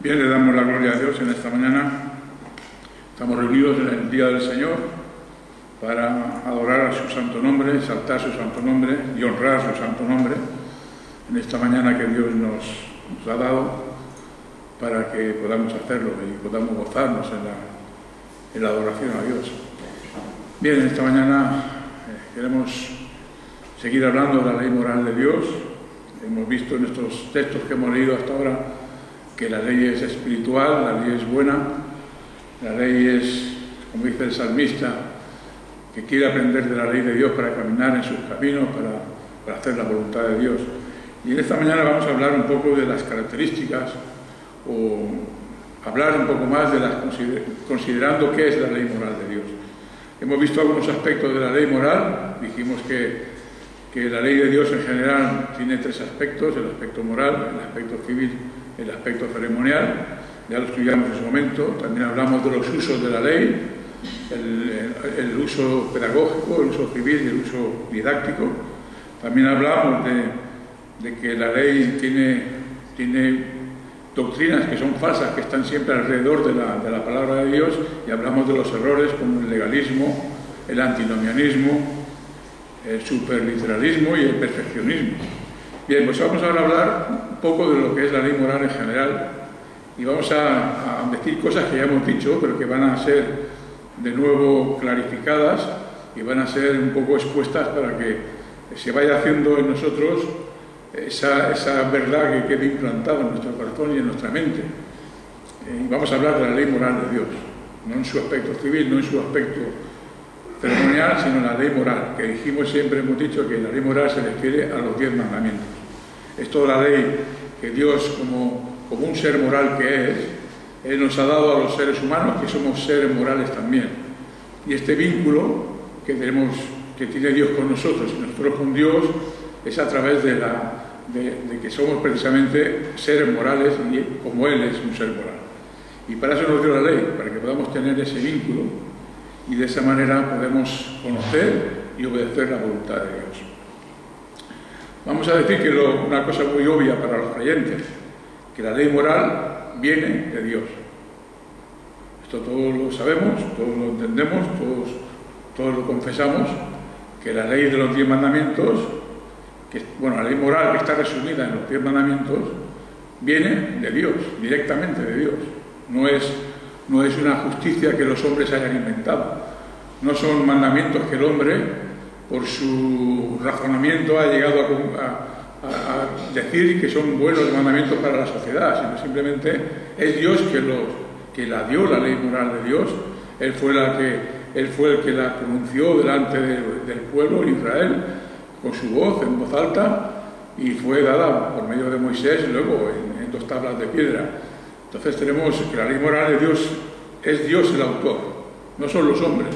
Bien, le damos la gloria a Dios en esta mañana. Estamos reunidos en el Día del Señor para adorar a su santo nombre, exaltar su santo nombre y honrar su santo nombre en esta mañana que Dios nos ha dado para que podamos hacerlo y podamos gozarnos en la adoración a Dios. Bien, esta mañana queremos seguir hablando de la ley moral de Dios. Hemos visto en estos textos que hemos leído hasta ahora que la ley es espiritual, la ley es buena, la ley es, como dice el salmista, que quiere aprender de la ley de Dios para caminar en sus caminos, para hacer la voluntad de Dios. Y en esta mañana vamos a hablar un poco de las características o hablar un poco más de considerando qué es la ley moral de Dios. Hemos visto algunos aspectos de la ley moral. Dijimos que la ley de Dios en general tiene tres aspectos: el aspecto moral, el aspecto civil, el aspecto ceremonial. Ya lo estudiamos en su momento. También hablamos de los usos de la ley, el uso pedagógico, el uso civil y el uso didáctico. También hablamos de que la ley tiene doctrinas que son falsas, que están siempre alrededor de la palabra de Dios, y hablamos de los errores como el legalismo, el antinomianismo, el superliteralismo y el perfeccionismo. Bien, pues vamos ahora a hablar un poco de lo que es la ley moral en general y vamos a decir cosas que ya hemos dicho, pero que van a ser de nuevo clarificadas y van a ser un poco expuestas para que se vaya haciendo en nosotros esa verdad que quede implantada en nuestro corazón y en nuestra mente. Y vamos a hablar de la ley moral de Dios, no en su aspecto civil, no en su aspecto ceremonial, sino la ley moral, que dijimos, siempre hemos dicho que la ley moral se refiere a los 10 mandamientos. Es toda la ley que Dios, como un ser moral que es, Él nos ha dado a los seres humanos, que somos seres morales también. Y este vínculo que tiene Dios con nosotros y nosotros con Dios es a través de que somos precisamente seres morales, y como Él es un ser moral. Y para eso nos dio la ley, para que podamos tener ese vínculo y de esa manera podemos conocer y obedecer la voluntad de Dios. Vamos a decir que una cosa muy obvia para los creyentes, que la ley moral viene de Dios. Esto todos lo sabemos, todos lo entendemos, todos lo confesamos, que la ley de los 10 mandamientos, la ley moral que está resumida en los 10 mandamientos, viene de Dios, directamente de Dios. No es una justicia que los hombres hayan inventado. No son mandamientos que el hombre, por su razonamiento, ha llegado a decir que son buenos mandamientos para la sociedad, sino simplemente es Dios que la dio, la ley moral de Dios. Él fue el que la pronunció delante del pueblo de Israel con su voz, en voz alta, y fue dada por medio de Moisés luego en 2 tablas de piedra. Entonces tenemos que la ley moral de Dios es Dios el autor, no son los hombres.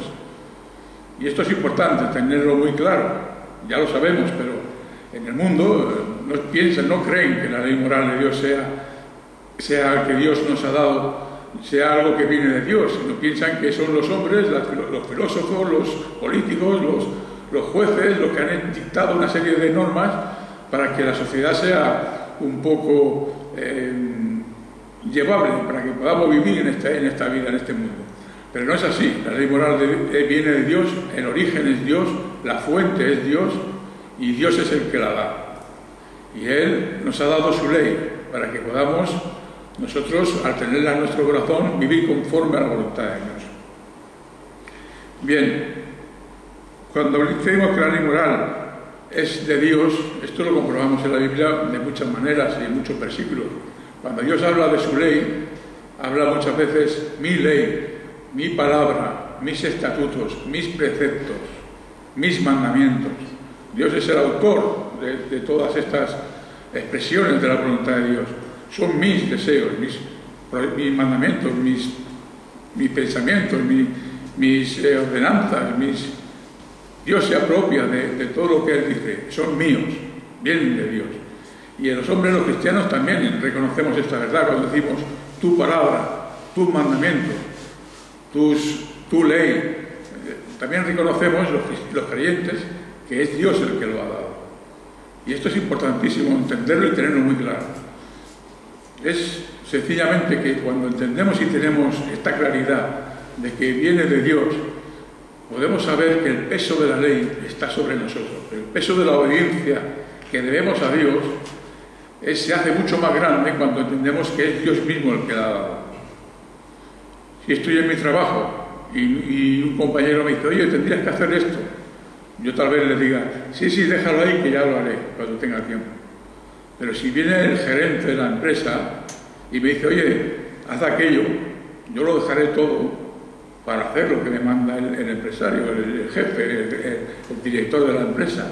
Y esto es importante tenerlo muy claro. Ya lo sabemos, pero en el mundo no creen que la ley moral de Dios sea que Dios nos ha dado, sea algo que viene de Dios, sino piensan que son los hombres, los filósofos, los políticos, los jueces, los que han dictado una serie de normas para que la sociedad sea un poco llevable, para que podamos vivir en esta vida, en este mundo. Pero no es así. La ley moral viene de Dios, el origen es Dios, la fuente es Dios, y Dios es el que la da. Y Él nos ha dado su ley para que podamos nosotros, al tenerla en nuestro corazón, vivir conforme a la voluntad de Dios. Bien, cuando decimos que la ley moral es de Dios, esto lo comprobamos en la Biblia de muchas maneras y en muchos versículos. Cuando Dios habla de su ley, habla muchas veces mi ley, mi palabra, mis estatutos, mis preceptos, mis mandamientos. Dios es el autor de todas estas expresiones de la voluntad de Dios. Son mis deseos, mis mandamientos, mis pensamientos, mis ordenanzas, Dios se apropia de todo lo que Él dice. Son míos, vienen de Dios. Y en los hombres, los cristianos, también reconocemos esta verdad cuando decimos tu palabra, tus mandamientos, tu ley. También reconocemos los creyentes que es Dios el que lo ha dado. Y esto es importantísimo entenderlo y tenerlo muy claro. Es sencillamente que cuando entendemos y tenemos esta claridad de que viene de Dios, podemos saber que el peso de la ley está sobre nosotros. El peso de la obediencia que debemos a Dios se hace mucho más grande cuando entendemos que es Dios mismo el que la ha dado. Si estoy en mi trabajo y un compañero me dice, oye, tendrías que hacer esto, yo tal vez le diga, sí, déjalo ahí que ya lo haré cuando tenga tiempo. Pero si viene el gerente de la empresa y me dice, oye, haz aquello, yo lo dejaré todo para hacer lo que me manda el empresario, el jefe, el director de la empresa.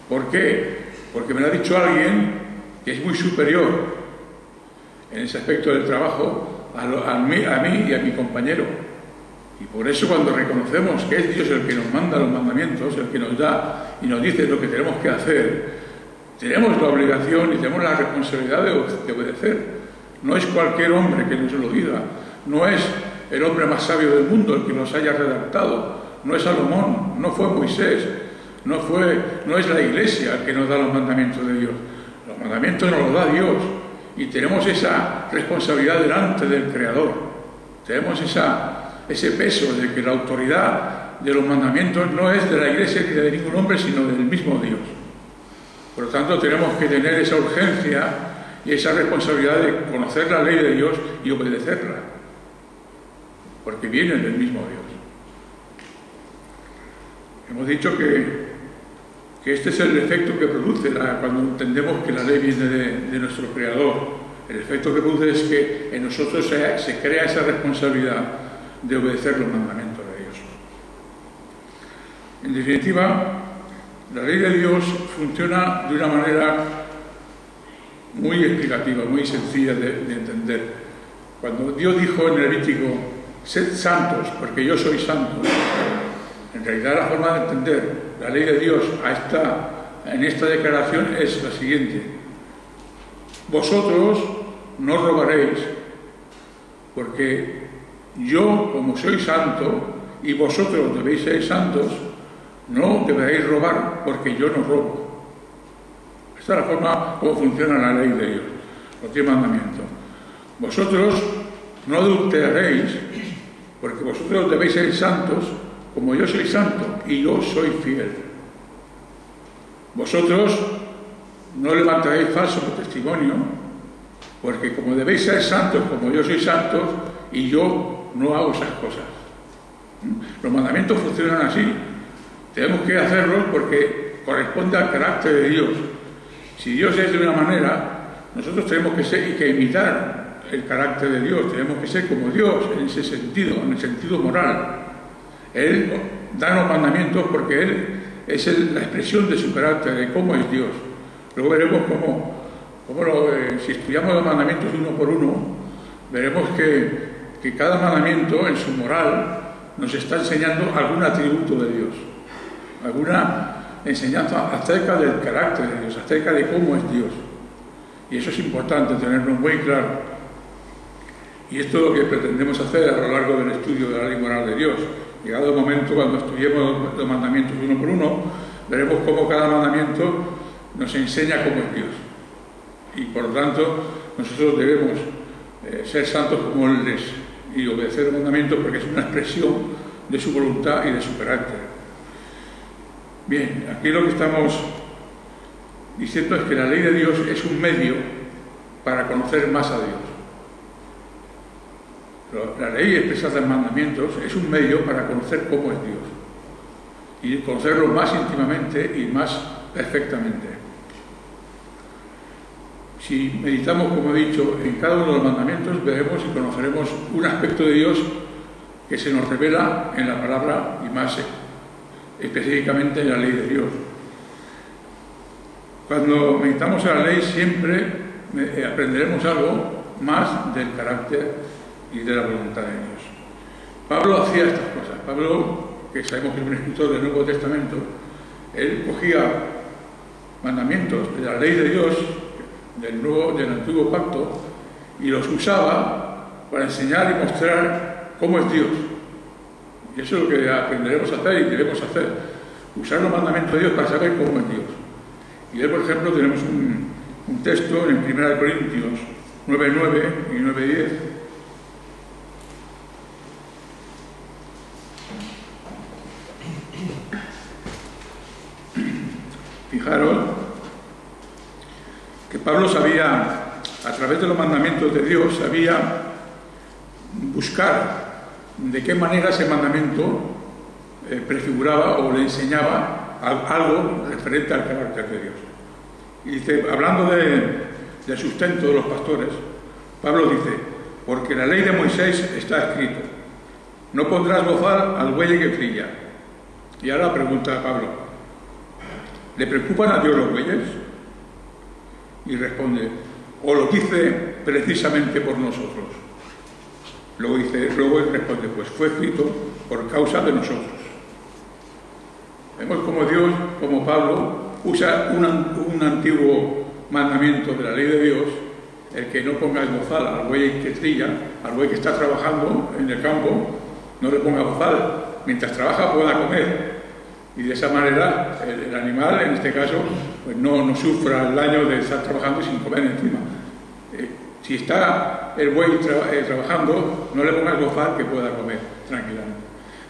¿Por qué? Porque me lo ha dicho alguien que es muy superior en ese aspecto del trabajo a mí y a mi compañero. Y por eso cuando reconocemos que es Dios el que nos manda los mandamientos, el que nos da y nos dice lo que tenemos que hacer, tenemos la obligación y tenemos la responsabilidad de obedecer. No es cualquier hombre que nos lo diga, no es el hombre más sabio del mundo el que nos haya redactado, no es Salomón, no fue Moisés, no es la Iglesia el que nos da los mandamientos de Dios. Los mandamientos nos los da Dios y tenemos esa responsabilidad delante del Creador. Tenemos ese peso de que la autoridad de los mandamientos no es de la Iglesia ni de ningún hombre, sino del mismo Dios. Por lo tanto, tenemos que tener esa urgencia y esa responsabilidad de conocer la ley de Dios y obedecerla, porque viene del mismo Dios. Hemos dicho que este es el efecto que produce cuando entendemos que la ley viene de nuestro Creador. El efecto que produce es que en nosotros se crea esa responsabilidad de obedecer los mandamientos de Dios. En definitiva, la ley de Dios funciona de una manera muy explicativa, muy sencilla de entender. Cuando Dios dijo en el Levítico, sed santos, porque yo soy santo, en realidad la forma de entender la ley de Dios en esta declaración es la siguiente: vosotros no robaréis, porque yo, como soy santo, y vosotros debéis ser santos, no deberéis robar, porque yo no robo. Esta es la forma como funciona la ley de Dios, los 10 mandamientos. Vosotros no adulteraréis, porque vosotros debéis ser santos, como yo soy santo, y yo soy fiel. Vosotros no levantaréis falso testimonio, porque como debéis ser santos, como yo soy santo, y yo no hago esas cosas. Los mandamientos funcionan así. Tenemos que hacerlos porque corresponde al carácter de Dios. Si Dios es de una manera, nosotros tenemos que imitar el carácter de Dios, tenemos que ser como Dios en ese sentido, en el sentido moral. Él da los mandamientos porque Él es la expresión de su carácter, de cómo es Dios. Luego veremos si estudiamos los mandamientos uno por uno, veremos que cada mandamiento en su moral nos está enseñando algún atributo de Dios, alguna enseñanza acerca del carácter de Dios, acerca de cómo es Dios. Y eso es importante tenerlo muy claro. Y esto es lo que pretendemos hacer a lo largo del estudio de la ley moral de Dios. Llegado el momento, cuando estudiemos los mandamientos uno por uno, veremos cómo cada mandamiento nos enseña cómo es Dios. Y por lo tanto, nosotros debemos ser santos como Él es y obedecer los mandamientos porque es una expresión de su voluntad y de su carácter. Bien, aquí lo que estamos diciendo es que la ley de Dios es un medio para conocer más a Dios. La ley expresada en mandamientos es un medio para conocer cómo es Dios y conocerlo más íntimamente y más perfectamente. Si meditamos, como he dicho, en cada uno de los mandamientos, veremos y conoceremos un aspecto de Dios que se nos revela en la palabra y más específicamente en la ley de Dios. Cuando meditamos en la ley siempre aprenderemos algo más del carácter y de la voluntad de Dios. Pablo hacía estas cosas. Pablo, que sabemos que es un escritor del Nuevo Testamento, él cogía mandamientos de la ley de Dios, del Antiguo Pacto, y los usaba para enseñar y mostrar cómo es Dios. Y eso es lo que aprenderemos a hacer y debemos hacer. Usar los mandamientos de Dios para saber cómo es Dios. Y él, por ejemplo, tenemos un texto en 1 Corintios, 9:9 y 9:10. Fijaros que Pablo sabía, a través de los mandamientos de Dios, sabía buscar de qué manera ese mandamiento prefiguraba o le enseñaba algo referente al carácter de Dios. Y dice, hablando del sustento de los pastores, Pablo dice, porque la ley de Moisés está escrito, no pondrás bozal al buey que trilla. Y ahora pregunta a Pablo, ¿le preocupan a Dios los bueyes? Y responde, o lo dice precisamente por nosotros. Luego él responde, pues fue escrito por causa de nosotros. Vemos como Dios, como Pablo, usa un antiguo mandamiento de la ley de Dios, el que no pongas bozal al buey que trilla, al buey que está trabajando en el campo, no le ponga bozal, mientras trabaja pueda comer. Y de esa manera el animal, en este caso, pues no sufra el daño de estar trabajando sin comer encima. Si está el buey trabajando, no le pongas bozal que pueda comer tranquilamente.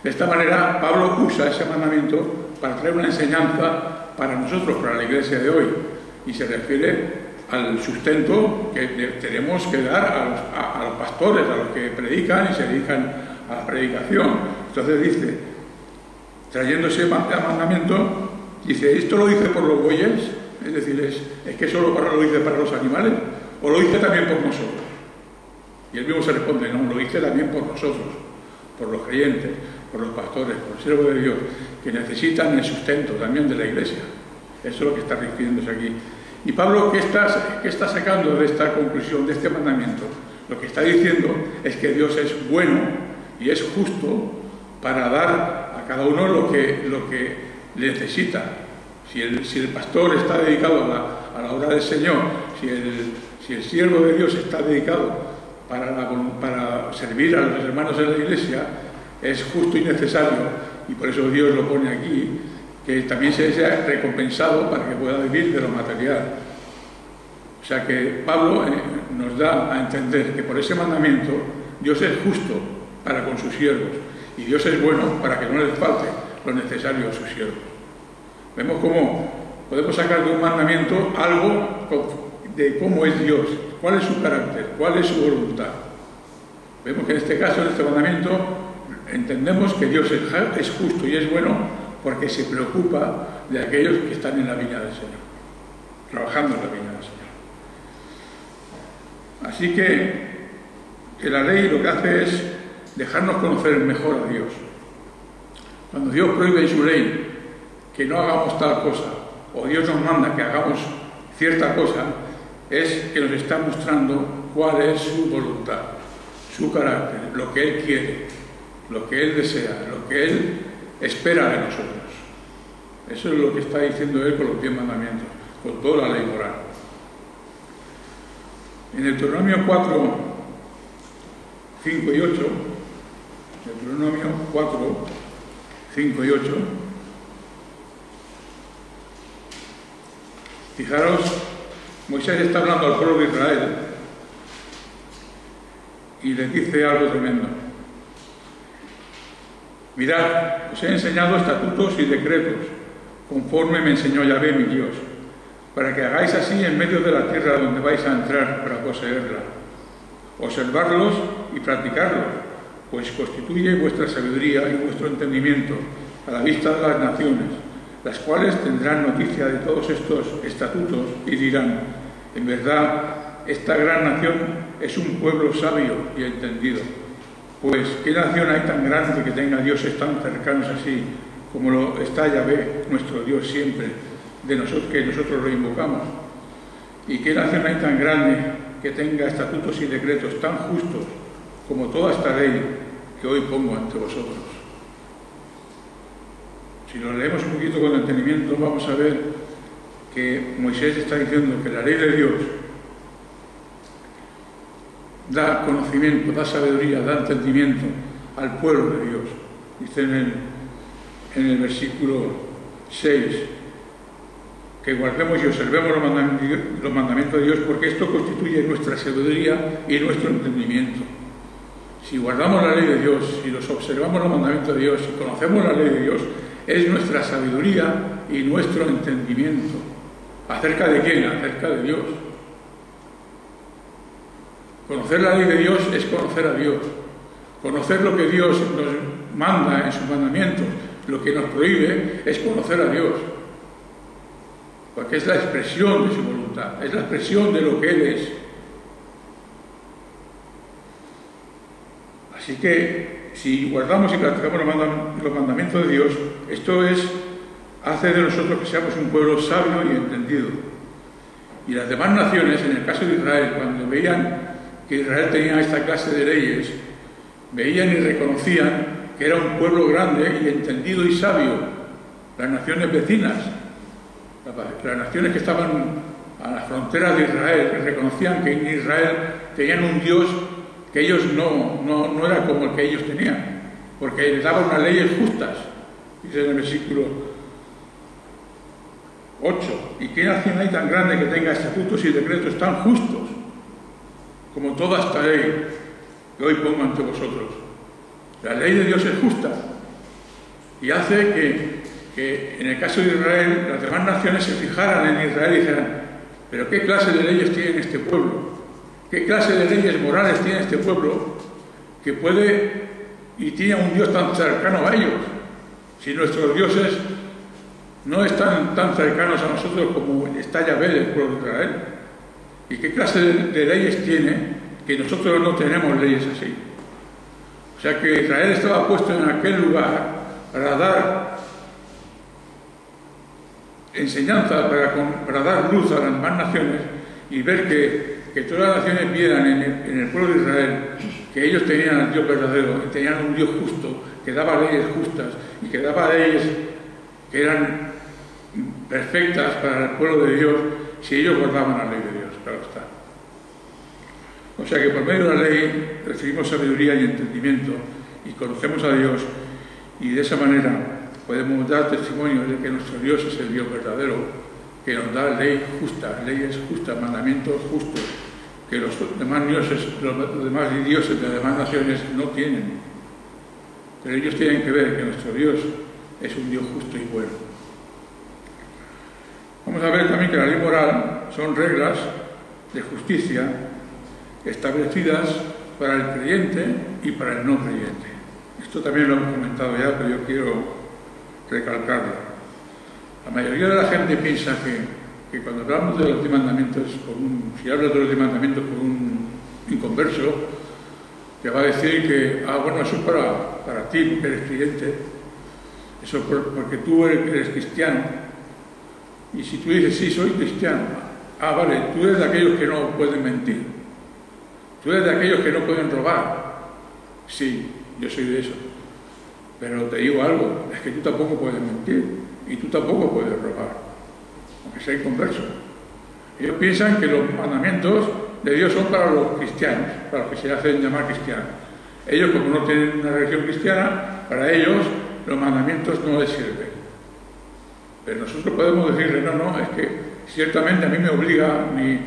De esta manera, Pablo usa ese mandamiento para traer una enseñanza para nosotros, para la iglesia de hoy, y se refiere al sustento que tenemos que dar a los pastores, a los que predican y se dedican a la predicación. Entonces dice, trayendo ese mandamiento, dice, ¿esto lo dice por los bueyes? Es decir, ¿es que solo lo dice para los animales? ¿O lo dice también por nosotros? Y él mismo se responde, no, lo dice también por nosotros, por los creyentes, por los pastores, por el siervo de Dios, que necesitan el sustento también de la iglesia. Eso es lo que está refiriéndose aquí. Y Pablo, ¿qué está sacando de esta conclusión, de este mandamiento? Lo que está diciendo es que Dios es bueno y es justo para dar a cada uno lo que necesita. Si el pastor está dedicado a la obra del Señor, si el siervo de Dios está dedicado para servir a los hermanos de la iglesia, es justo y necesario, y por eso Dios lo pone aquí, que también sea recompensado para que pueda vivir de lo material. O sea que Pablo nos da a entender que por ese mandamiento Dios es justo para con sus siervos y Dios es bueno para que no les falte lo necesario a sus siervos. Vemos cómo podemos sacar de un mandamiento algo de cómo es Dios, cuál es su carácter, cuál es su voluntad. Vemos que en este caso, en este mandamiento, entendemos que Dios es justo y es bueno porque se preocupa de aquellos que están en la viña del Señor, trabajando en la viña del Señor. Así que la ley lo que hace es dejarnos conocer mejor a Dios. Cuando Dios prohíbe en su ley que no hagamos tal cosa, o Dios nos manda que hagamos cierta cosa, es que nos está mostrando cuál es su voluntad, su carácter, lo que Él quiere, lo que Él desea, lo que Él espera de nosotros. Eso es lo que está diciendo Él con los 10 mandamientos, con toda la ley moral. En Deuteronomio 4, 5 y 8, Deuteronomio 4, 5 y 8, fijaros, Moisés está hablando al pueblo de Israel y les dice algo tremendo. Mirad, os he enseñado estatutos y decretos, conforme me enseñó Yahvé mi Dios, para que hagáis así en medio de la tierra donde vais a entrar para poseerla. Observarlos y practicarlos, pues constituye vuestra sabiduría y vuestro entendimiento a la vista de las naciones, las cuales tendrán noticia de todos estos estatutos y dirán, en verdad, esta gran nación es un pueblo sabio y entendido. Pues, ¿qué nación hay tan grande que tenga dioses tan cercanos así, como lo está Yahvé, nuestro Dios siempre, que nosotros lo invocamos? ¿Y qué nación hay tan grande que tenga estatutos y decretos tan justos como toda esta ley que hoy pongo ante vosotros? Si lo leemos un poquito con entendimiento, vamos a ver que Moisés está diciendo que la ley de Dios da conocimiento, da sabiduría, da entendimiento al pueblo de Dios. Dice en el versículo 6 que guardemos y observemos los mandamientos de Dios, porque esto constituye nuestra sabiduría y nuestro entendimiento. Si guardamos la ley de Dios, si los observamos los mandamientos de Dios, si conocemos la ley de Dios, es nuestra sabiduría y nuestro entendimiento. ¿Acerca de quién? Acerca de Dios. Conocer la ley de Dios es conocer a Dios. Conocer lo que Dios nos manda en sus mandamientos, lo que nos prohíbe, es conocer a Dios. Porque es la expresión de su voluntad, es la expresión de lo que Él es. Así que, si guardamos y practicamos los mandamientos de Dios, esto hace de nosotros que seamos un pueblo sabio y entendido. Y las demás naciones, en el caso de Israel, cuando veían que Israel tenía esta clase de leyes, veían y reconocían que era un pueblo grande y entendido y sabio. Las naciones vecinas, las naciones que estaban a las fronteras de Israel, reconocían que en Israel tenían un Dios que ellos no era como el que ellos tenían, porque les daba unas leyes justas, dice en el versículo 8, ¿y qué nación hay tan grande que tenga estatutos y decretos tan justos como toda esta ley que hoy pongo ante vosotros? La ley de Dios es justa y hace que en el caso de Israel las demás naciones se fijaran en Israel y dijeran, pero ¿qué clase de leyes tiene este pueblo? ¿Qué clase de leyes morales tiene este pueblo que puede y tiene un Dios tan cercano a ellos? Si nuestros dioses no están tan cercanos a nosotros como está Yahvé del pueblo de Israel. ¿Y qué clase de leyes tiene que nosotros no tenemos leyes así? O sea que Israel estaba puesto en aquel lugar para dar enseñanza, para dar luz a las demás naciones y ver que todas las naciones vieran en el pueblo de Israel que ellos tenían al Dios verdadero, tenían un Dios justo, que daba leyes justas y que daba leyes que eran perfectas para el pueblo de Dios si ellos guardaban la ley de Dios, claro está. O sea que por medio de la ley recibimos sabiduría y entendimiento y conocemos a Dios, y de esa manera podemos dar testimonio de que nuestro Dios es el Dios verdadero, que nos da leyes justas, mandamientos justos, que los demás dioses de las demás naciones no tienen. Pero ellos tienen que ver que nuestro Dios es un Dios justo y bueno. Vamos a ver también que la ley moral son reglas de justicia establecidas para el creyente y para el no creyente. Esto también lo hemos comentado ya, pero yo quiero recalcarlo. La mayoría de la gente piensa que cuando hablamos de los 10 mandamientos, si hablas de los 10 mandamientos con un inconverso, te va a decir que, bueno, eso es para ti, porque eres creyente, eso porque tú eres cristiano. Y si tú dices, sí, soy cristiano, vale, tú eres de aquellos que no pueden mentir, tú eres de aquellos que no pueden robar. Sí, yo soy de eso. Pero te digo algo, es que tú tampoco puedes mentir y tú tampoco puedes robar, aunque sea inconverso. Ellos piensan que los mandamientos de Dios son para los cristianos, para los que se hacen llamar cristianos. Ellos, como no tienen una religión cristiana, para ellos los mandamientos no les sirven. Pero nosotros podemos decirle, no, es que ciertamente a mí me obliga mi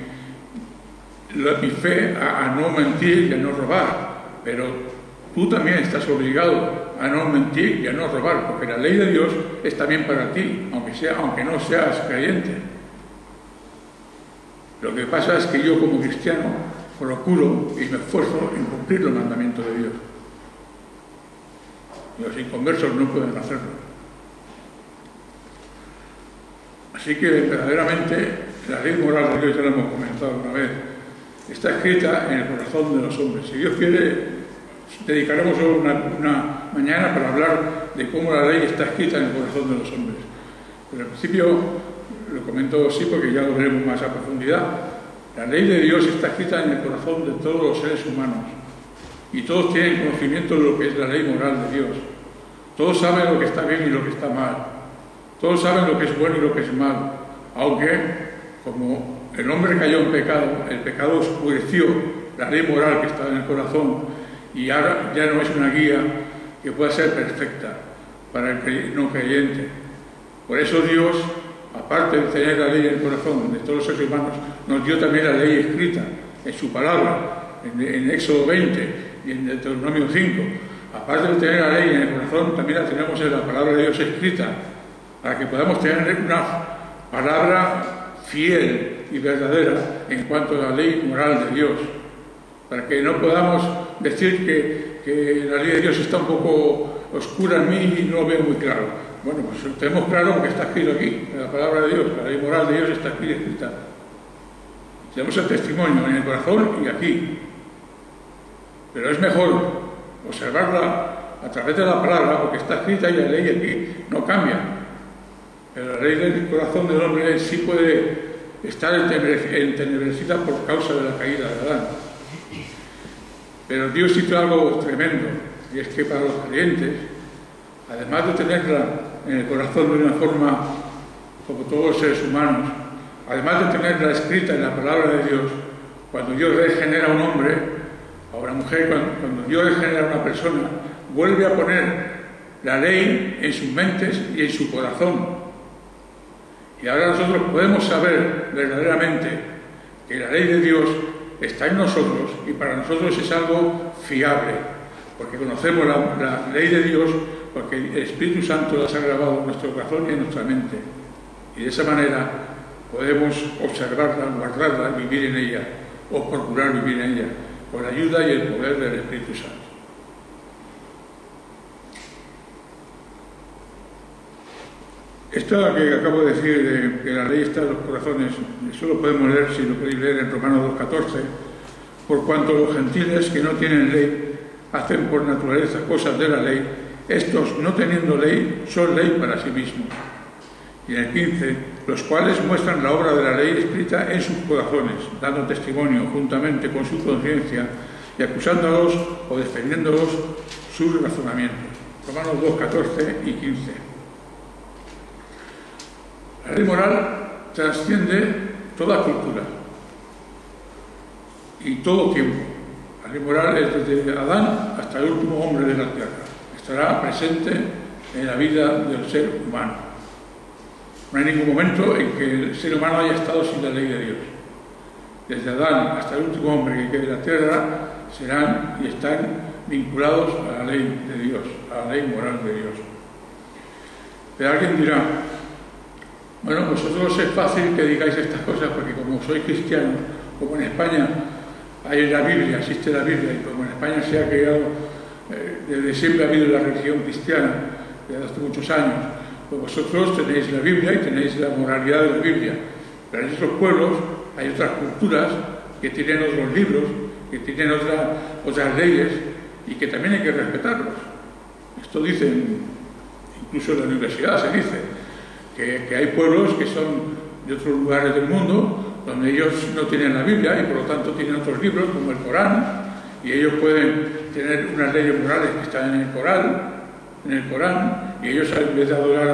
fe a no mentir y a no robar, pero tú también estás obligado a no mentir y a no robar, porque la ley de Dios es también para ti, aunque no seas creyente. Lo que pasa es que yo como cristiano procuro y me esfuerzo en cumplir los mandamientos de Dios. Los inconversos no pueden hacerlo. Así que verdaderamente la ley moral de Dios, ya lo hemos comentado una vez, está escrita en el corazón de los hombres. Si Dios quiere, dedicaremos solo una mañana para hablar de cómo la ley está escrita en el corazón de los hombres. Pero al principio lo comento así porque ya lo veremos más a profundidad. La ley de Dios está escrita en el corazón de todos los seres humanos y todos tienen conocimiento de lo que es la ley moral de Dios. Todos saben lo que está bien y lo que está mal. Todos saben lo que es bueno y lo que es malo, aunque como el hombre cayó en pecado, el pecado oscureció la ley moral que estaba en el corazón y ahora ya no es una guía que pueda ser perfecta para el no creyente. Por eso Dios aparte de tener la ley en el corazón de todos los seres humanos, nos dio también la ley escrita en su palabra, en Éxodo 20 y en Deuteronomio 5. Aparte de tener la ley en el corazón, también la tenemos en la palabra de Dios escrita, para que podamos tener una palabra fiel y verdadera en cuanto a la ley moral de Dios, para que no podamos decir que la ley de Dios está un poco oscura en mí y no lo veo muy claro. Bueno, pues tenemos claro porque está escrito aquí, en la palabra de Dios, la ley moral de Dios está aquí escrita. Tenemos el testimonio en el corazón y aquí. Pero es mejor observarla a través de la palabra, porque está escrita y la ley aquí no cambia. Pero la ley del corazón del hombre sí puede estar entenebrecida por causa de la caída de Adán. Pero Dios hizo algo tremendo, y es que para los creyentes, además de tenerla en el corazón de una forma como todos los seres humanos, además de tenerla escrita en la palabra de Dios, cuando Dios regenera a un hombre, a una mujer, cuando Dios regenera a una persona, vuelve a poner la ley en sus mentes y en su corazón. Y ahora nosotros podemos saber verdaderamente que la ley de Dios está en nosotros y para nosotros es algo fiable, porque conocemos la ley de Dios, porque el Espíritu Santo las ha grabado en nuestro corazón y en nuestra mente. Y de esa manera podemos observarla, guardarla, vivir en ella, o procurar vivir en ella, con la ayuda y el poder del Espíritu Santo. Esto que acabo de decir, de que la ley está en los corazones, eso lo podemos leer, si lo queréis leer, en Romanos 2:14, por cuanto los gentiles que no tienen ley hacen por naturaleza cosas de la ley, estos, no teniendo ley, son ley para sí mismos. Y en el 15, los cuales muestran la obra de la ley escrita en sus corazones, dando testimonio juntamente con su conciencia y acusándolos o defendiéndolos sus razonamientos. Romanos 2:14 y 15. La ley moral trasciende toda cultura y todo tiempo. La ley moral es desde Adán hasta el último hombre de la tierra. Estará presente en la vida del ser humano. No hay ningún momento en que el ser humano haya estado sin la ley de Dios. Desde Adán hasta el último hombre que quede en la tierra serán y están vinculados a la ley de Dios, a la ley moral de Dios. Pero alguien dirá, bueno, vosotros es fácil que digáis estas cosas porque como sois cristianos, como en España hay la Biblia, existe la Biblia, y como en España se ha creado, desde siempre ha habido la religión cristiana, desde hace muchos años, pues vosotros tenéis la Biblia y tenéis la moralidad de la Biblia. Pero en otros pueblos hay otras culturas que tienen otros libros, que tienen otras leyes y que también hay que respetarlos. Esto dicen, incluso en la universidad se dice, que hay pueblos que son de otros lugares del mundo donde ellos no tienen la Biblia y por lo tanto tienen otros libros como el Corán, y ellos pueden tener unas leyes morales que están en el Corán, y ellos en vez de adorar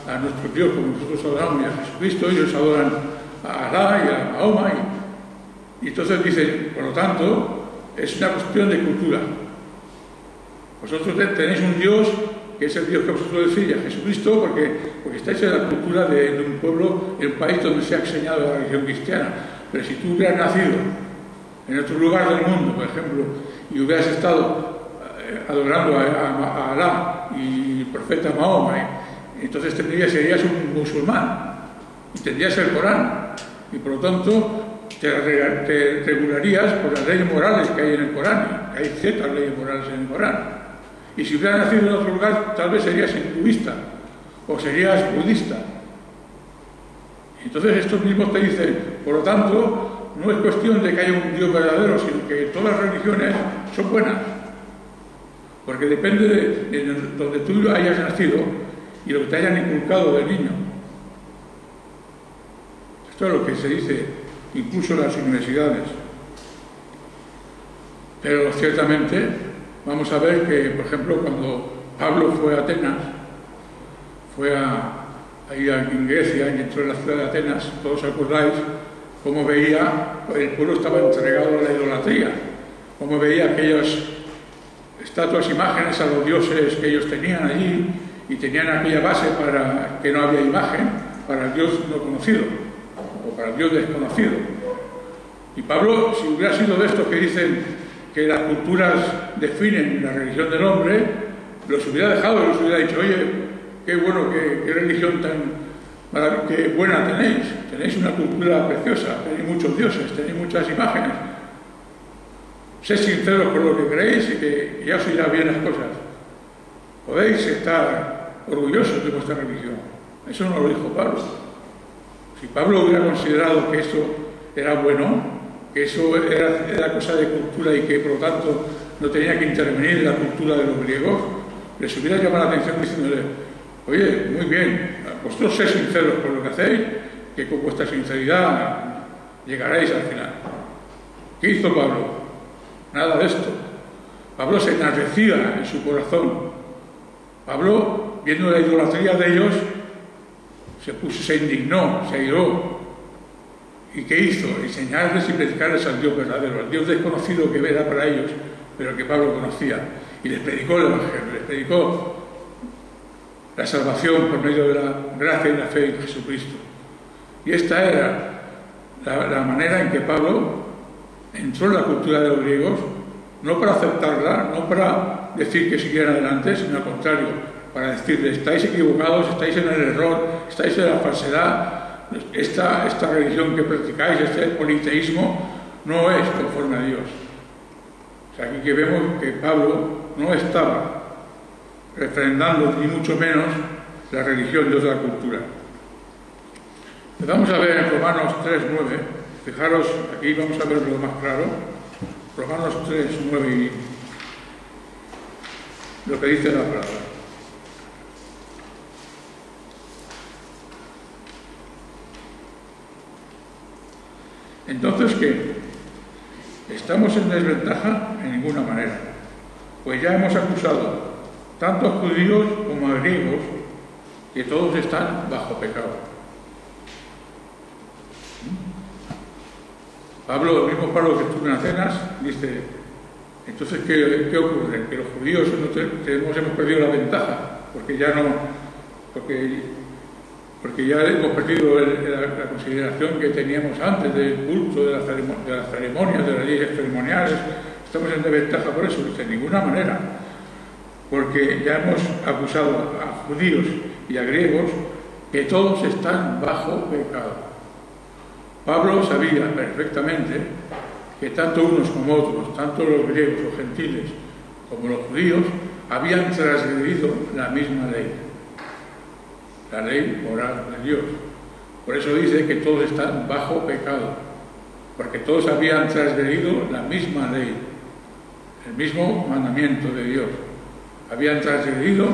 a nuestro Dios como nosotros adoramos y a Jesucristo, ellos adoran a Alá y a Mahoma, y entonces dicen, por lo tanto, es una cuestión de cultura. Vosotros tenéis un Dios que es el Dios que vosotros decís, a Jesucristo, porque estáis en la cultura de un pueblo, en un país donde se ha enseñado la religión cristiana. Pero si tú hubieras nacido en otro lugar del mundo, por ejemplo, y hubieras estado adorando a Alá y el profeta Mahoma, entonces serías un musulmán y tendrías el Corán, y por lo tanto te regularías por las leyes morales que hay en el Corán, que hay ciertas leyes morales en el Corán. Y si hubieras nacido en otro lugar, tal vez serías hinduista o serías budista. Entonces estos mismos te dicen, por lo tanto, no es cuestión de que haya un Dios verdadero, sino que todas las religiones son buenas. Porque depende de donde tú hayas nacido y lo que te hayan inculcado del niño. Esto es lo que se dice incluso en las universidades. Pero ciertamente vamos a ver que, por ejemplo, cuando Pablo fue a Atenas, fue ahí en Grecia y entró en la ciudad de Atenas, todos os acordáis, cómo veía, el pueblo estaba entregado a la idolatría, cómo veía aquellas estatuas, imágenes a los dioses que ellos tenían allí, y tenían aquella base para que no había imagen, para el Dios no conocido, o para el Dios desconocido. Y Pablo, si hubiera sido de estos que dicen que las culturas definen la religión del hombre, los hubiera dejado y los hubiera dicho: oye, qué bueno, qué religión qué buena tenéis una cultura preciosa, tenéis muchos dioses, tenéis muchas imágenes. Sed sinceros con lo que creéis y que ya os irá bien las cosas. Podéis estar orgullosos de vuestra religión. Eso no lo dijo Pablo. Si Pablo hubiera considerado que eso era bueno, que eso era cosa de cultura y que por lo tanto no tenía que intervenir en la cultura de los griegos, les hubiera llamado la atención diciéndole: oye, muy bien, vosotros sed sinceros con lo que hacéis, que con vuestra sinceridad llegaréis al final. ¿Qué hizo Pablo? Nada de esto. Pablo se enardecía en su corazón. Pablo, viendo la idolatría de ellos, se indignó, se airó. ¿Y qué hizo? Enseñarles y predicarles al Dios verdadero, al Dios desconocido que era para ellos, pero que Pablo conocía. Y les predicó el Evangelio, les predicó la salvación por medio de la gracia y la fe en Jesucristo. Y esta era la manera en que Pablo entró en la cultura de los griegos, no para aceptarla, no para decir que siguieran adelante, sino al contrario, para decirles: estáis equivocados, estáis en el error, estáis en la falsedad, esta religión que practicáis, este politeísmo, no es conforme a Dios. O sea, aquí que vemos que Pablo no estaba refrendando, ni mucho menos, la religión de otra cultura. Vamos a ver en Romanos 3:9, fijaros, aquí vamos a verlo más claro, Romanos 3:9 y lo que dice la palabra. Entonces, ¿qué? ¿Estamos en desventaja? En ninguna manera. Pues ya hemos acusado tanto a judíos como a griegos que todos están bajo pecado. Pablo, el mismo Pablo que estuvo en Atenas, dice: entonces, ¿qué ocurre? Que los judíos hemos perdido la ventaja, porque ya hemos perdido la consideración que teníamos antes del culto, de las ceremonias, de las leyes ceremoniales. Estamos en desventaja por eso. De ninguna manera, porque ya hemos acusado a judíos y a griegos que todos están bajo pecado. Pablo sabía perfectamente que tanto unos como otros, tanto los griegos, los gentiles, como los judíos, habían transgredido la misma ley, la ley moral de Dios. Por eso dice que todos están bajo pecado, porque todos habían transgredido la misma ley, el mismo mandamiento de Dios. Habían transgredido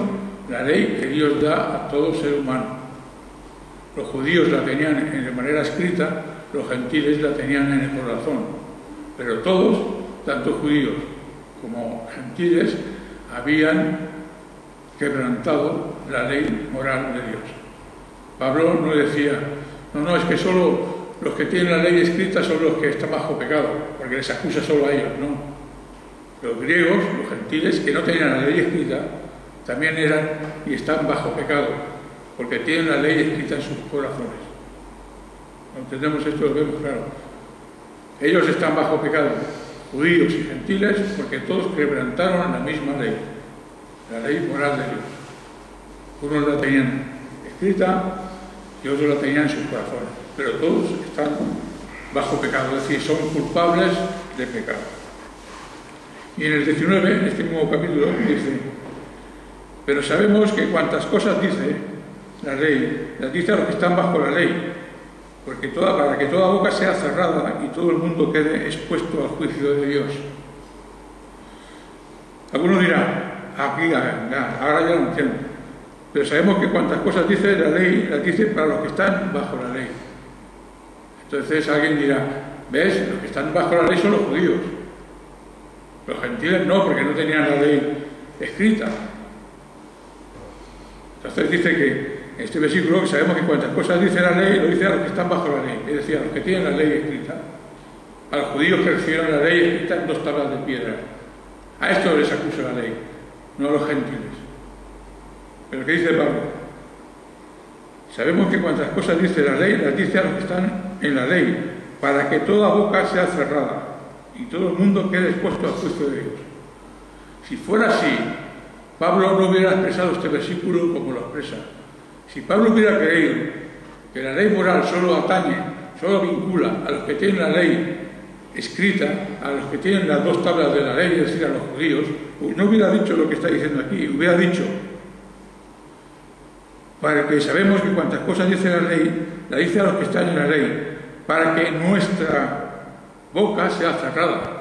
la ley que Dios da a todo ser humano. Los judíos la tenían de manera escrita, los gentiles la tenían en el corazón, pero todos, tanto judíos como gentiles, habían quebrantado la ley moral de Dios. Pablo no decía: no, es que solo los que tienen la ley escrita son los que están bajo pecado, porque les acusa solo a ellos. No. Los griegos, los gentiles, que no tenían la ley escrita, también eran y están bajo pecado, porque tienen la ley escrita en sus corazones. ¿Entendemos esto? Lo vemos claro. Ellos están bajo pecado, judíos y gentiles, porque todos quebrantaron la misma ley, la ley moral de Dios. Unos la tenían escrita y otros la tenían en sus corazones, pero todos están bajo pecado, es decir, son culpables de pecado. Y en el 19, en este mismo capítulo, dice: pero sabemos que cuantas cosas dice la ley, las dice a los que están bajo la ley, para que toda boca sea cerrada y todo el mundo quede expuesto al juicio de Dios. Algunos dirán: ahora ya no entiendo. Pero sabemos que cuantas cosas dice la ley, las dice para los que están bajo la ley. Entonces alguien dirá: ¿ves? Los que están bajo la ley son los judíos. Los gentiles no, porque no tenían la ley escrita. Entonces dice que en este versículo, que sabemos que cuantas cosas dice la ley, lo dice a los que están bajo la ley, es decir, a los que tienen la ley escrita, a los judíos que recibieron la ley escrita en 2 tablas de piedra. A esto les acusa la ley, no a los gentiles. Pero ¿qué dice Pablo? Sabemos que cuantas cosas dice la ley, las dice a los que están en la ley, para que toda boca sea cerrada y todo el mundo quede expuesto al juicio de Dios. Si fuera así, Pablo no hubiera expresado este versículo como lo expresa. Si Pablo hubiera creído que la ley moral solo atañe, solo vincula a los que tienen la ley escrita, a los que tienen las dos tablas de la ley, es decir, a los judíos, pues no hubiera dicho lo que está diciendo aquí, hubiera dicho, para que sabemos que cuantas cosas dice la ley, la dice a los que están en la ley, para que nuestra boca sea cerrada.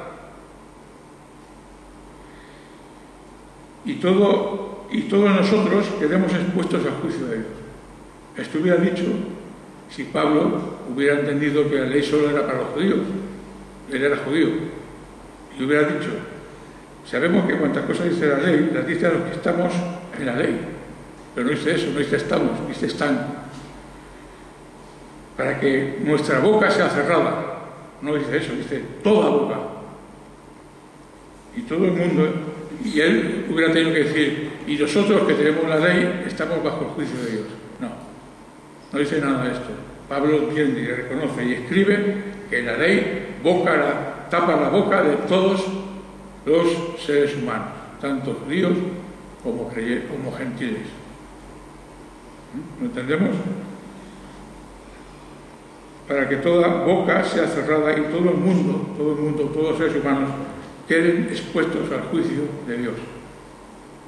Y todos nosotros quedemos expuestos al juicio de Dios. Esto hubiera dicho si Pablo hubiera entendido que la ley solo era para los judíos. Él era judío. Y hubiera dicho, sabemos que cuantas cosas dice la ley, las dice a los que estamos en la ley. Pero no dice eso, no dice estamos, dice están. Para que nuestra boca sea cerrada. No dice eso, dice toda boca. Y todo el mundo, y él hubiera tenido que decir, y nosotros que tenemos la ley, estamos bajo el juicio de Dios. No, no dice nada de esto. Pablo entiende y reconoce y escribe que la ley tapa la boca de todos los seres humanos, tanto judíos como gentiles. ¿Lo entendemos? Para que toda boca sea cerrada y todo el mundo, todos los seres humanos queden expuestos al juicio de Dios.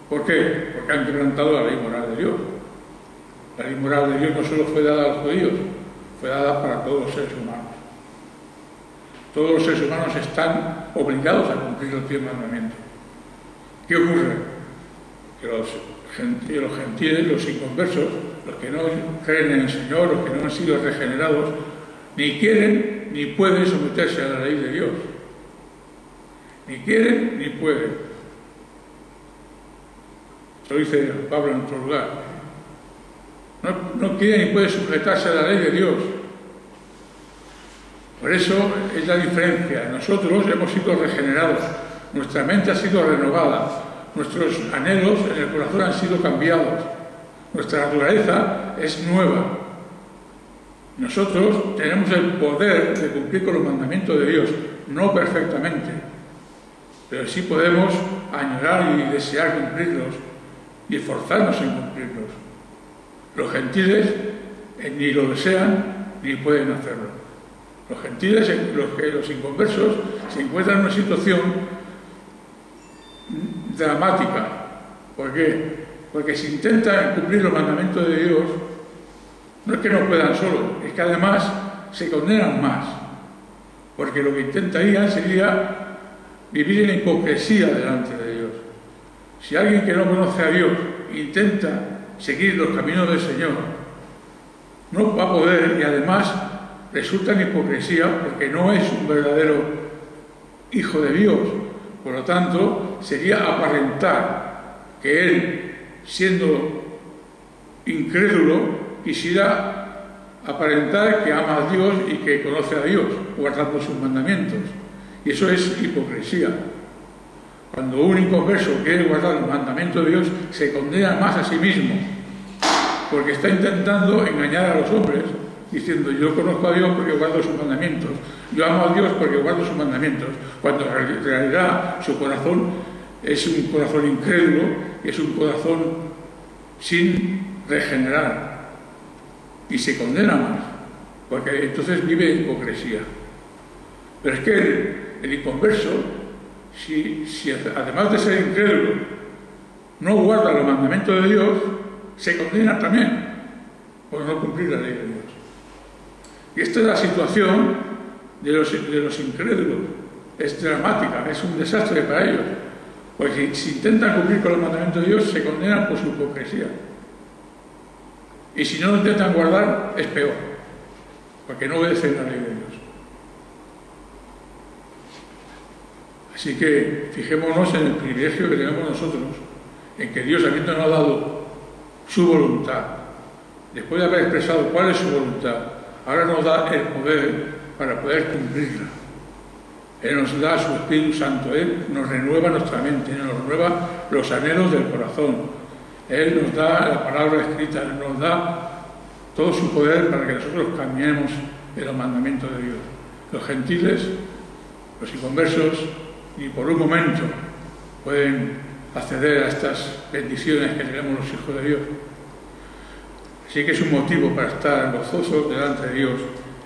¿Por qué? Porque han quebrantado la ley moral de Dios. La ley moral de Dios no solo fue dada a los judíos, fue dada para todos los seres humanos. Todos los seres humanos están obligados a cumplir los 10 mandamientos. ¿Qué ocurre? Que los gentiles, los inconversos, los que no creen en el Señor, los que no han sido regenerados, ni quieren ni pueden someterse a la ley de Dios. Ni quieren ni pueden. Eso dice Pablo en otro lugar. No quieren ni pueden sujetarse a la ley de Dios. Por eso es la diferencia. Nosotros hemos sido regenerados, nuestra mente ha sido renovada, nuestros anhelos en el corazón han sido cambiados, nuestra naturaleza es nueva. Nosotros tenemos el poder de cumplir con los mandamientos de Dios, no perfectamente, pero sí podemos añorar y desear cumplirlos y esforzarnos en cumplirlos. Los gentiles ni lo desean ni pueden hacerlo. Los gentiles, los inconversos, se encuentran en una situación dramática. ¿Por qué? Porque si intentan cumplir los mandamientos de Dios, no es que no puedan solo, es que además se condenan más. Porque lo que intentarían sería vivir en la hipocresía delante de Dios. Si alguien que no conoce a Dios intenta seguir los caminos del Señor, no va a poder, y además resulta en hipocresía porque no es un verdadero hijo de Dios. Por lo tanto, sería aparentar que él, siendo incrédulo, quisiera aparentar que ama a Dios y que conoce a Dios, guardando sus mandamientos. Y eso es hipocresía. Cuando un inconverso quiere guardar los mandamientos de Dios, se condena más a sí mismo, porque está intentando engañar a los hombres, diciendo yo conozco a Dios porque guardo sus mandamientos, yo amo a Dios porque guardo sus mandamientos, cuando en realidad su corazón es un corazón incrédulo, es un corazón sin regenerar, y se condena más, porque entonces vive en hipocresía. Pero es que el inconverso, si además de ser incrédulo no guarda los mandamientos de Dios, se condena también por no cumplir la ley de Dios. Y esta es la situación de los incrédulos. Es dramática, es un desastre para ellos. Porque si intentan cumplir con los mandamientos de Dios, se condenan por su hipocresía. Y si no lo intentan guardar, es peor, porque no obedecen la ley de Dios. Así que fijémonos en el privilegio que tenemos nosotros, en que Dios, habiéndonos dado su voluntad, después de haber expresado cuál es su voluntad, ahora nos da el poder para poder cumplirla. Él nos da su Espíritu Santo, Él nos renueva nuestra mente, nos renueva los anhelos del corazón. Él nos da la palabra escrita, nos da todo su poder para que nosotros caminemos en los mandamientos de Dios. Los gentiles, los inconversos, ni por un momento pueden acceder a estas bendiciones que tenemos los hijos de Dios. Así que es un motivo para estar gozosos delante de Dios,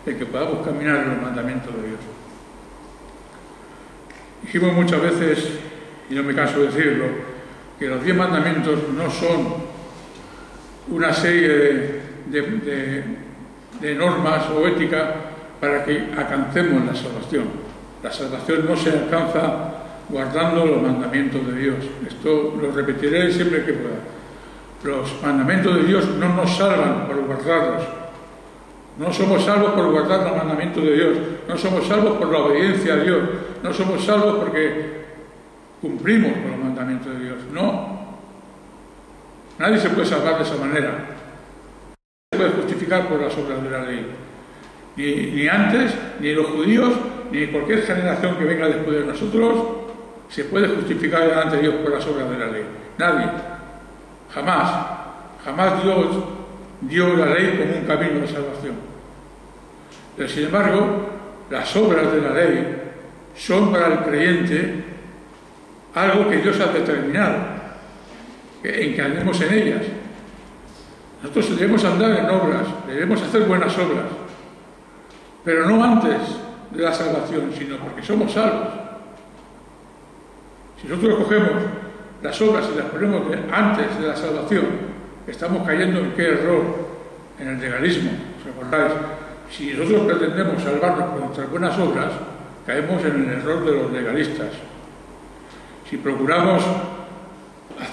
el que podamos caminar en los mandamientos de Dios. Dijimos muchas veces, y no me canso de decirlo, que los 10 mandamientos no son una serie de normas o éticas para que alcancemos la salvación. La salvación no se alcanza guardando los mandamientos de Dios. Esto lo repetiré siempre que pueda. Los mandamientos de Dios no nos salvan por guardarlos. No somos salvos por guardar los mandamientos de Dios. No somos salvos por la obediencia a Dios. No somos salvos porque cumplimos con los mandamientos de Dios. No. Nadie se puede salvar de esa manera. No se puede justificar por las obras de la ley. Ni antes, ni los judíos, ni cualquier generación que venga después de nosotros se puede justificar delante de Dios por las obras de la ley. Nadie. Jamás. Jamás Dios dio la ley como un camino de salvación. Pero sin embargo, las obras de la ley son para el creyente algo que Dios ha determinado, en que andemos en ellas. Nosotros debemos andar en obras, debemos hacer buenas obras, pero no antes de la salvación, sino porque somos salvos. Si nosotros cogemos las obras y las ponemos antes de la salvación, estamos cayendo en qué error, en el legalismo. ¿Os recordáis? Si nosotros pretendemos salvarnos por nuestras buenas obras, caemos en el error de los legalistas. Si procuramos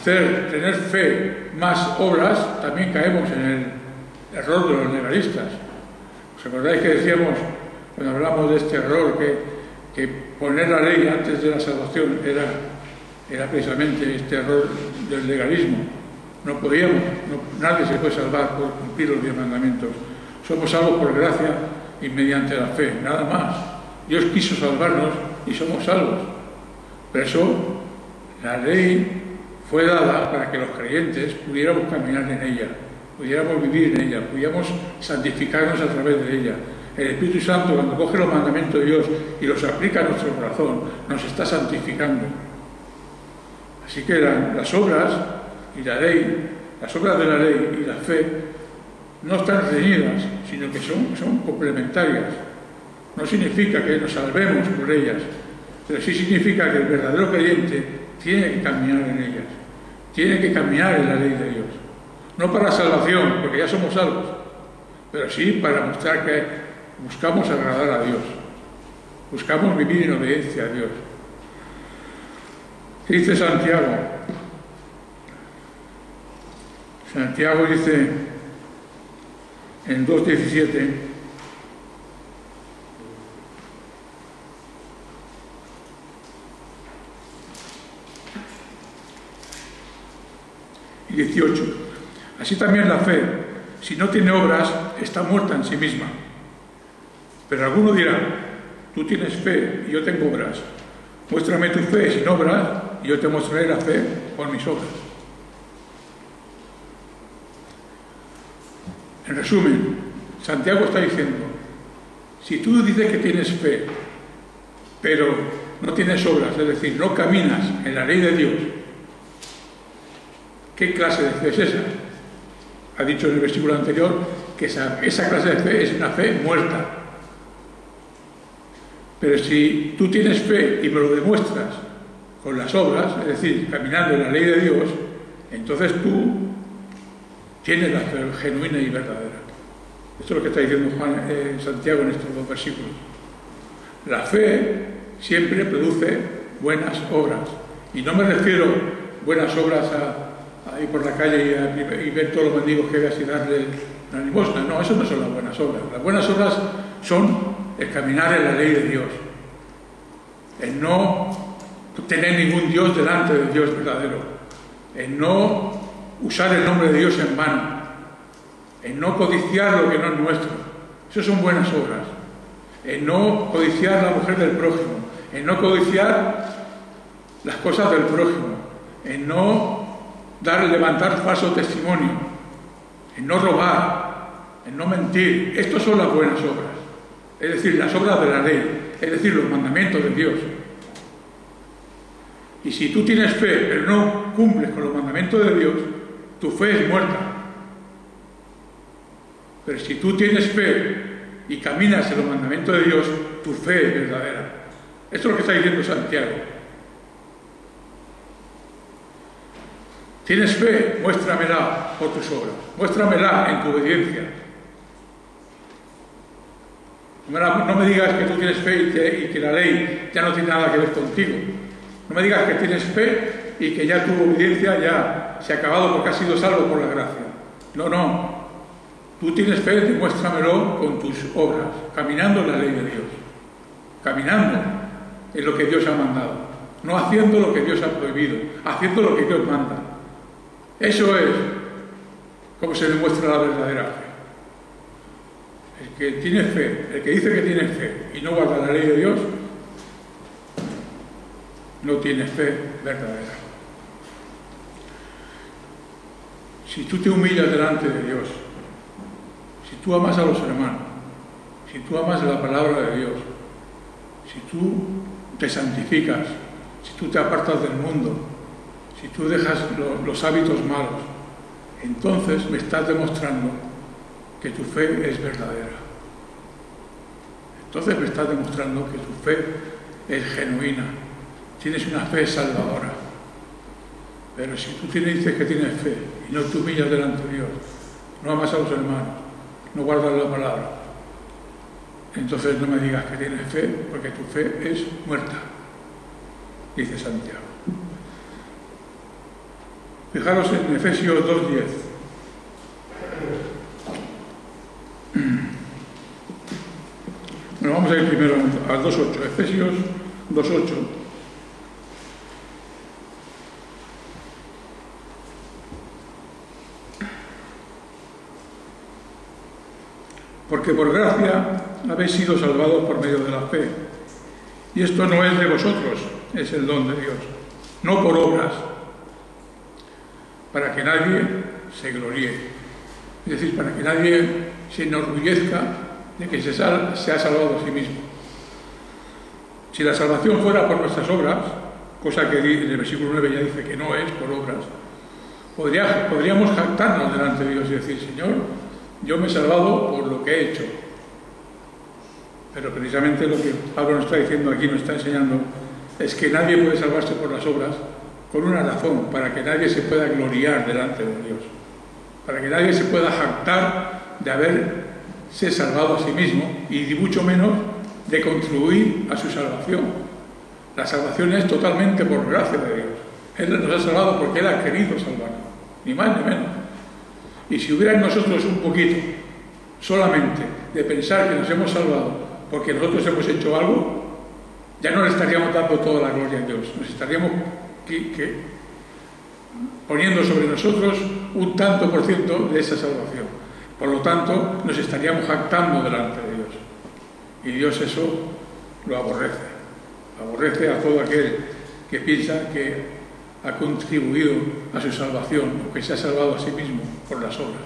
tener fe más obras, también caemos en el error de los legalistas. ¿Os acordáis que decíamos, cuando hablamos de este error, que poner la ley antes de la salvación era precisamente este error del legalismo? No podíamos, nadie se puede salvar por cumplir los 10 mandamientos. Somos salvos por gracia y mediante la fe, nada más. Dios quiso salvarnos y somos salvos. Por eso la ley fue dada para que los creyentes pudiéramos caminar en ella, pudiéramos vivir en ella, pudiéramos santificarnos a través de ella. El Espíritu Santo, cuando coge los mandamientos de Dios y los aplica a nuestro corazón, nos está santificando. Así que las obras y la ley, las obras de la ley y la fe no están reñidas, sino que son complementarias. No significa que nos salvemos por ellas, pero sí significa que el verdadero creyente tiene que caminar en ellas, tiene que caminar en la ley de Dios. No para salvación, porque ya somos salvos, pero sí para mostrar que buscamos agradar a Dios, buscamos vivir en obediencia a Dios. ¿Qué dice Santiago? Santiago dice en 2:17: y 18. Así también la fe, si no tiene obras, está muerta en sí misma. Pero alguno dirá: tú tienes fe y yo tengo obras. Muéstrame tu fe sin obras y yo te mostraré la fe por mis obras. En resumen, Santiago está diciendo: si tú dices que tienes fe, pero no tienes obras, es decir, no caminas en la ley de Dios, ¿qué clase de fe es esa? Ha dicho en el versículo anterior que esa clase de fe es una fe muerta. Pero si tú tienes fe y me lo demuestras con las obras, es decir, caminando en la ley de Dios, entonces tú tienes la fe genuina y verdadera. Esto es lo que está diciendo Santiago en estos 2 versículos. La fe siempre produce buenas obras. Y no me refiero buenas obras a ir por la calle y ver todos los mendigos que veas y darle una limosna. No, eso no son las buenas obras. Las buenas obras son el caminar en la ley de Dios, el no tener ningún Dios delante del Dios verdadero, el no usar el nombre de Dios en vano, el no codiciar lo que no es nuestro. Eso son buenas obras. El no codiciar la mujer del prójimo, el no codiciar las cosas del prójimo, el no levantar falso testimonio, el no robar, en no mentir. Estas son las buenas obras, es decir, las obras de la ley, es decir, los mandamientos de Dios. Y si tú tienes fe, pero no cumples con los mandamientos de Dios, tu fe es muerta. Pero si tú tienes fe y caminas en los mandamientos de Dios, tu fe es verdadera. Esto es lo que está diciendo Santiago. ¿Tienes fe? Muéstramela por tus obras. Muéstramela en tu obediencia. No me digas que tú tienes fe y que la ley ya no tiene nada que ver contigo. No me digas que tienes fe y que ya tu obediencia ya se ha acabado porque has sido salvo por la gracia. No, no. Tú tienes fe, demuéstramelo con tus obras, caminando en la ley de Dios. Caminando en lo que Dios ha mandado. No haciendo lo que Dios ha prohibido, haciendo lo que Dios manda. Eso es como se demuestra la verdadera fe. El que tiene fe, el que dice que tiene fe y no guarda la ley de Dios, no tiene fe verdadera. Si tú te humillas delante de Dios, si tú amas a los hermanos, si tú amas la palabra de Dios, si tú te santificas, si tú te apartas del mundo, si tú dejas los hábitos malos, entonces me estás demostrando que tu fe es verdadera. Entonces me estás demostrando que tu fe es genuina. Tienes una fe salvadora. Pero si tú dices que tienes fe y no te humillas delante de Dios, no amas a los hermanos, no guardas la palabra, entonces no me digas que tienes fe, porque tu fe es muerta, dice Santiago. Fijaros en Efesios 2:10. Bueno, vamos a ir primero al 2:8. Efesios 2:8. Porque por gracia habéis sido salvados por medio de la fe. Y esto no es de vosotros, es el don de Dios, no por obras, para que nadie se gloríe. Es decir, para que nadie se enorgullezca de que se ha salvado a sí mismo. Si la salvación fuera por nuestras obras, cosa que en el versículo 9 ya dice que no es por obras, podríamos jactarnos delante de Dios y decir: Señor, yo me he salvado por lo que he hecho. Pero precisamente lo que Pablo nos está diciendo aquí, nos está enseñando, es que nadie puede salvarse por las obras con una razón: para que nadie se pueda gloriar delante de Dios, para que nadie se pueda jactar de haberse salvado a sí mismo y mucho menos de contribuir a su salvación. La salvación es totalmente por gracia de Dios. Él nos ha salvado porque Él ha querido salvarnos, ni más ni menos. Y si hubiera en nosotros un poquito solamente de pensar que nos hemos salvado porque nosotros hemos hecho algo, ya no le estaríamos dando toda la gloria a Dios, nos estaríamos poniendo sobre nosotros un tanto por ciento de esa salvación. Por lo tanto, nos estaríamos jactando delante de Dios. Y Dios eso lo aborrece. Aborrece a todo aquel que piensa que ha contribuido a su salvación o que se ha salvado a sí mismo por las obras.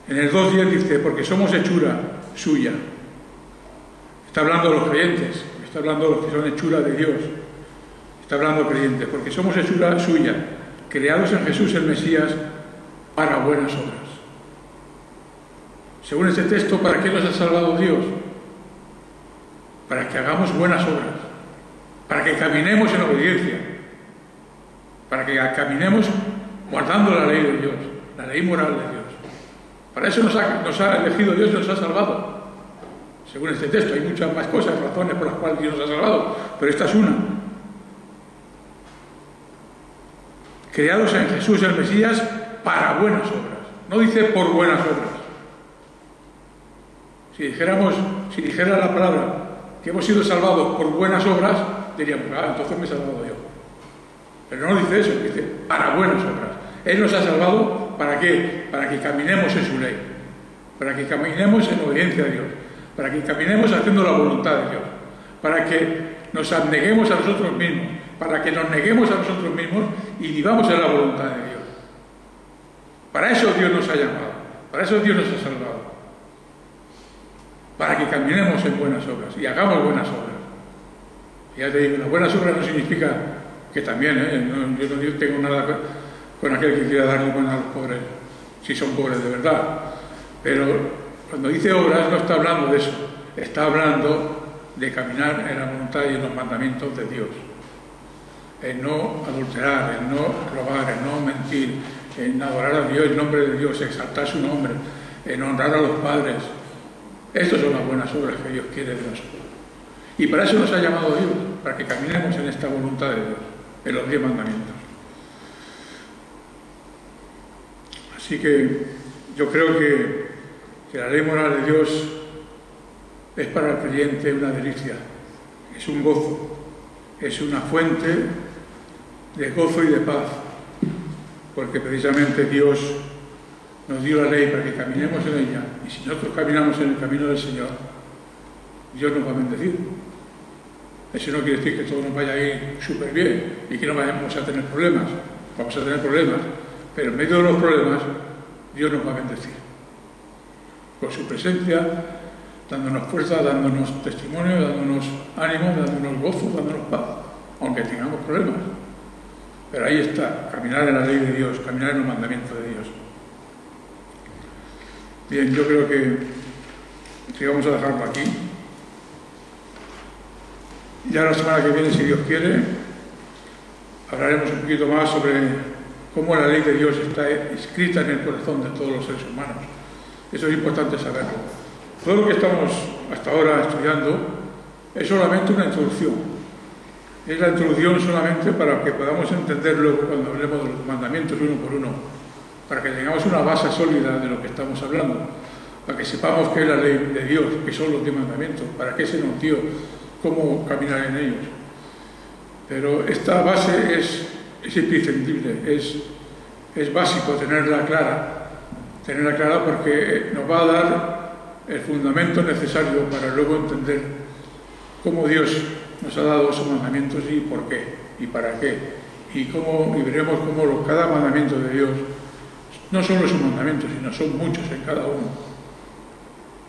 En el 2:10 dice: porque somos hechura suya. Está hablando de los creyentes, está hablando de los que son hechura de Dios. Está hablando de creyentes, porque somos hechura suya, creados en Jesús el Mesías para buenas obras. Según este texto, ¿para qué nos ha salvado Dios? Para que hagamos buenas obras, para que caminemos en obediencia, para que caminemos guardando la ley de Dios, la ley moral de Dios. Para eso nos ha elegido Dios y nos ha salvado. Según este texto, hay muchas más cosas, razones por las cuales Dios nos ha salvado, pero esta es una. Creados en Jesús el Mesías para buenas obras. No dice por buenas obras. Si dijera la palabra que hemos sido salvados por buenas obras, diríamos: entonces me he salvado yo. Pero no dice eso, dice para buenas obras. Él nos ha salvado, ¿para qué? Para que caminemos en su ley, para que caminemos en obediencia a Dios, para que caminemos haciendo la voluntad de Dios, para que nos abneguemos a nosotros mismos, para que nos neguemos a nosotros mismos y vivamos en la voluntad de Dios. Para eso Dios nos ha llamado. Para eso Dios nos ha salvado. Para que caminemos en buenas obras y hagamos buenas obras. Y ya te digo, las buenas obras no significa que también, yo no tengo nada con aquel que quiera dar limosna a los pobres, si son pobres de verdad. Pero cuando dice obras no está hablando de eso, está hablando de caminar en la voluntad y en los mandamientos de Dios. En no adulterar, en no robar, en no mentir, en adorar a Dios, en nombre de Dios, exaltar su nombre, en honrar a los padres. Estas son las buenas obras que Dios quiere de nosotros. Y para eso nos ha llamado Dios, para que caminemos en esta voluntad de Dios, en los 10 mandamientos. Así que yo creo que la ley moral de Dios es para el creyente una delicia, es un gozo, es una fuente de gozo y de paz, porque precisamente Dios nos dio la ley para que caminemos en ella, y si nosotros caminamos en el camino del Señor, Dios nos va a bendecir. Eso no quiere decir que todo nos vaya a ir súper bien y que no vayamos a tener problemas. Vamos a tener problemas, pero en medio de los problemas Dios nos va a bendecir con su presencia, dándonos fuerza, dándonos testimonio, dándonos ánimo, dándonos gozo, dándonos paz, aunque tengamos problemas. Pero ahí está, caminar en la ley de Dios, caminar en los mandamientos de Dios. Bien, yo creo que vamos a dejarlo aquí. Ya la semana que viene, si Dios quiere, hablaremos un poquito más sobre cómo la ley de Dios está escrita en el corazón de todos los seres humanos. Eso es importante saberlo. Todo lo que estamos hasta ahora estudiando es solamente una introducción. Es la introducción solamente para que podamos entenderlo cuando hablemos de los mandamientos uno por uno, para que tengamos una base sólida de lo que estamos hablando, para que sepamos qué es la ley de Dios, qué son los 10 mandamientos, para qué se nos dio, cómo caminar en ellos. Pero esta base es imprescindible, es básico tenerla clara porque nos va a dar el fundamento necesario para luego entender cómo Dios nos ha dado esos mandamientos y por qué, y para qué, y veremos cómo cada mandamiento de Dios no solo es un mandamiento, sino son muchos en cada uno.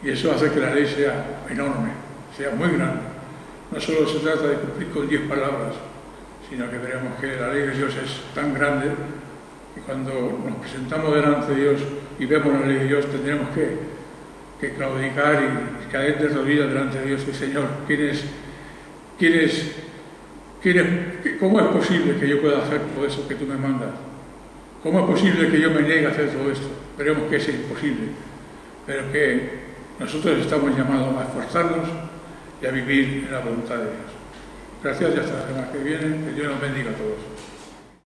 Y eso hace que la ley sea enorme, sea muy grande. No solo se trata de cumplir con 10 palabras, sino que veremos que la ley de Dios es tan grande que cuando nos presentamos delante de Dios y vemos la ley de Dios tendremos que claudicar y caer de rodillas delante de Dios y Señor, ¿cómo es posible que yo pueda hacer todo eso que tú me mandas? ¿Cómo es posible que yo me niegue a hacer todo esto? Veremos que es imposible, pero que nosotros estamos llamados a esforzarnos y a vivir en la voluntad de Dios. Gracias y hasta la semana que viene. Que Dios nos bendiga a todos.